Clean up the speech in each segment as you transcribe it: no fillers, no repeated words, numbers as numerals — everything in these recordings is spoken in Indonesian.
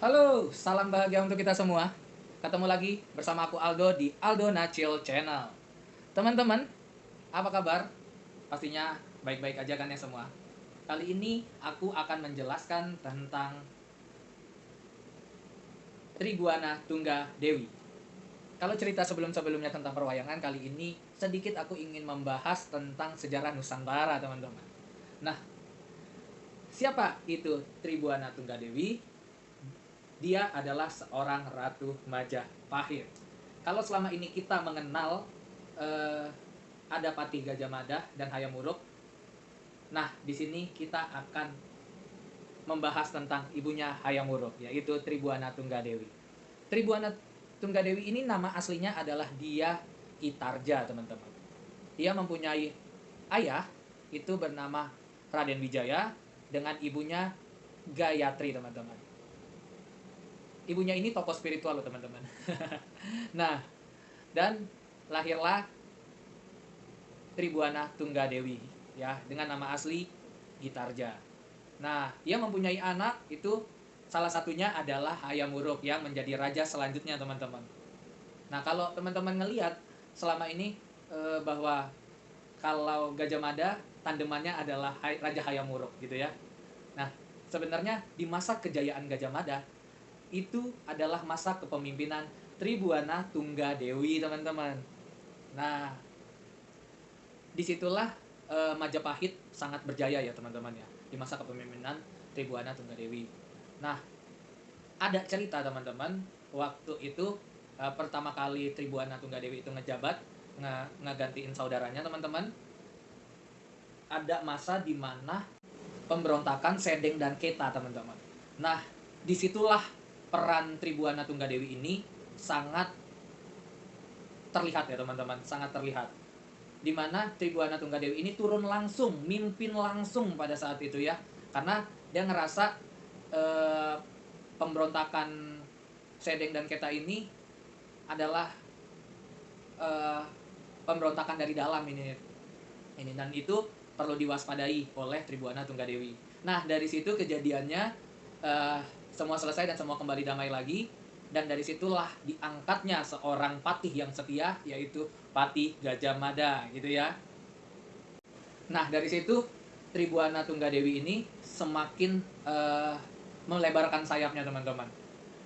Halo, salam bahagia untuk kita semua. Ketemu lagi bersama aku Aldo di Aldo Nachil Channel. Teman-teman, apa kabar? Pastinya baik-baik aja kan ya semua. Kali ini aku akan menjelaskan tentang Tribhuwana Tungga Dewi. Kalau cerita sebelum-sebelumnya tentang perwayangan, kali ini sedikit aku ingin membahas tentang sejarah Nusantara, teman-teman. Nah, siapa itu Tribhuwana Tungga Dewi? Dia adalah seorang Ratu Majapahit. Kalau selama ini kita mengenal ada Patih Gajah Mada dan Hayam Wuruk, nah di sini kita akan membahas tentang ibunya Hayam Wuruk, yaitu Tribhuwana Tunggadewi. Tribhuwana Tunggadewi ini nama aslinya adalah Dia Itarja, teman-teman. Dia mempunyai ayah itu bernama Raden Wijaya dengan ibunya Gayatri, teman-teman. Ibunya ini tokoh spiritual loh, teman-teman. Nah, dan lahirlah Tribhuwana Tunggadewi ya dengan nama asli Gitarja. Nah, dia mempunyai anak itu salah satunya adalah Hayam Wuruk yang menjadi raja selanjutnya, teman-teman. Nah, kalau teman-teman ngelihat selama ini bahwa kalau Gajah Mada tandemannya adalah Raja Hayam Wuruk gitu ya. Nah, sebenarnya di masa kejayaan Gajah Mada itu adalah masa kepemimpinan Tribhuwana Tunggadewi, teman-teman. Nah, disitulah Majapahit sangat berjaya ya, teman-teman ya, di masa kepemimpinan Tribhuwana Tunggadewi. Nah, ada cerita, teman-teman, waktu itu pertama kali Tribhuwana Tunggadewi itu ngejabat, ngegantiin saudaranya, teman-teman. Ada masa di mana pemberontakan Sedeng dan Keta, teman-teman. Nah, disitulah peran Tribhuwana Tunggadewi ini sangat terlihat ya, teman-teman, sangat terlihat. Di mana Tribhuwana Tunggadewi ini turun langsung, mimpin langsung pada saat itu ya, karena dia ngerasa pemberontakan Sedeng dan Keta ini adalah pemberontakan dari dalam ini dan itu perlu diwaspadai oleh Tribhuwana Tunggadewi. Nah, dari situ kejadiannya semua selesai dan semua kembali damai lagi, dan dari situlah diangkatnya seorang patih yang setia, yaitu Patih Gajah Mada gitu ya. Nah, dari situ Tribhuwana Tunggadewi ini semakin melebarkan sayapnya, teman-teman,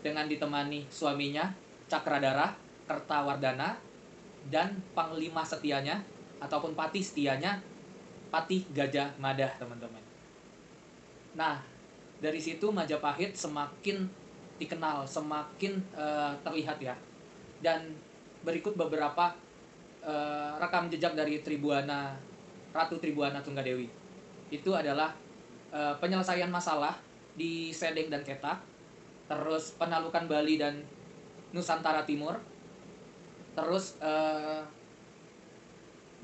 dengan ditemani suaminya Cakradara, Kertawardhana, dan panglima setianya ataupun patih setianya Patih Gajah Mada, teman-teman. Nah, dari situ Majapahit semakin dikenal, semakin terlihat ya. Dan berikut beberapa rekam jejak dari Ratu Tribhuwana Tunggadewi. Itu adalah penyelesaian masalah di Sedeng dan Keta, terus penalukan Bali dan Nusantara Timur, terus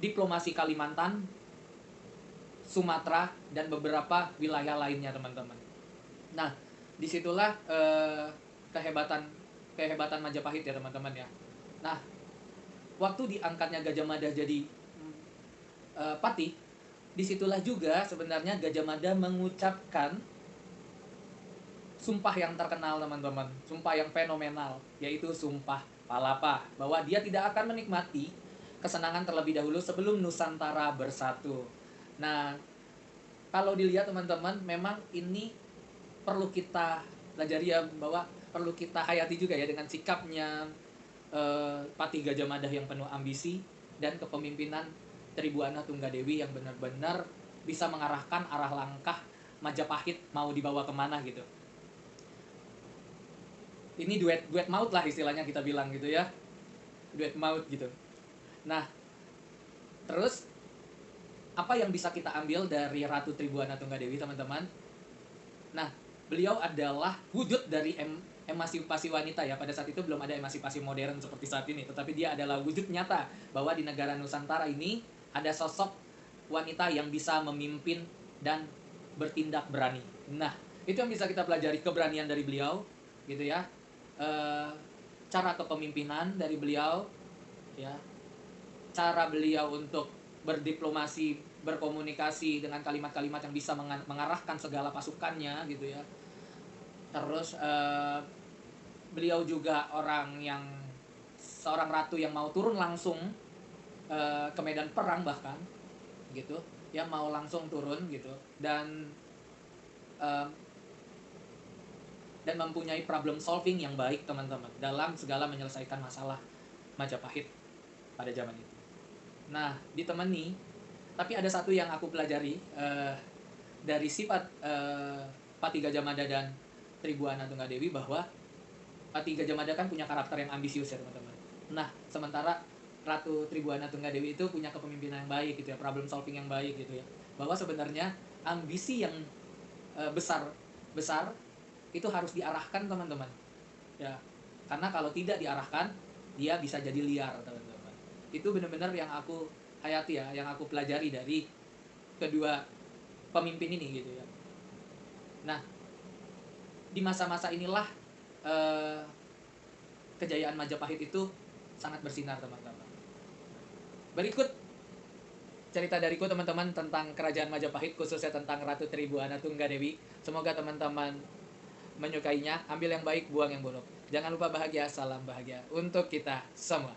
diplomasi Kalimantan, Sumatera, dan beberapa wilayah lainnya, teman-teman. Nah, disitulah kehebatan Majapahit ya, teman-teman ya. Nah, waktu diangkatnya Gajah Mada jadi patih, disitulah juga sebenarnya Gajah Mada mengucapkan sumpah yang terkenal, teman-teman, sumpah yang fenomenal, yaitu Sumpah Palapa, bahwa dia tidak akan menikmati kesenangan terlebih dahulu sebelum Nusantara bersatu. Nah, kalau dilihat, teman-teman, memang ini perlu kita pelajari ya, bahwa perlu kita hayati juga ya dengan sikapnya Patih Gajah Mada yang penuh ambisi dan kepemimpinan Tribhuwana Tunggadewi yang benar-benar bisa mengarahkan arah langkah Majapahit mau dibawa kemana gitu. Ini duet maut lah istilahnya kita bilang gitu ya, duet maut gitu. Nah, terus apa yang bisa kita ambil dari Ratu Tribhuwana Tunggadewi, teman-teman? Nah, beliau adalah wujud dari emasipasi wanita ya. Pada saat itu belum ada emasipasi modern seperti saat ini, tetapi dia adalah wujud nyata bahwa di negara Nusantara ini ada sosok wanita yang bisa memimpin dan bertindak berani. Nah, itu yang bisa kita pelajari, keberanian dari beliau gitu ya, cara kepemimpinan dari beliau ya, cara beliau untuk berdiplomasi, berkomunikasi dengan kalimat-kalimat yang bisa mengarahkan segala pasukannya gitu ya. Terus beliau juga seorang ratu yang mau turun langsung ke medan perang bahkan gitu, yang mau langsung turun gitu, dan eh, mempunyai problem solving yang baik teman-teman dalam segala menyelesaikan masalah Majapahit pada zaman itu. Nah, ditemani, tapi ada satu yang aku pelajari dari sifat Pati Gajah Mada dan Tribuana Tunggadewi, bahwa Pati Gajah Mada kan punya karakter yang ambisius ya teman-teman. Nah, sementara Ratu Tribuana Tunggadewi itu punya kepemimpinan yang baik gitu ya, problem solving yang baik gitu ya. Bahwa sebenarnya ambisi yang besar itu harus diarahkan teman-teman. Ya, karena kalau tidak diarahkan, dia bisa jadi liar teman-teman. Itu benar-benar yang aku hayati ya, yang aku pelajari dari kedua pemimpin ini gitu ya. Nah, di masa-masa inilah kejayaan Majapahit itu sangat bersinar teman-teman. Berikut cerita dariku teman-teman tentang kerajaan Majapahit, khususnya tentang Ratu Tribuana Tunggadewi. Semoga teman-teman menyukainya. Ambil yang baik, buang yang buruk. Jangan lupa bahagia, salam bahagia untuk kita semua.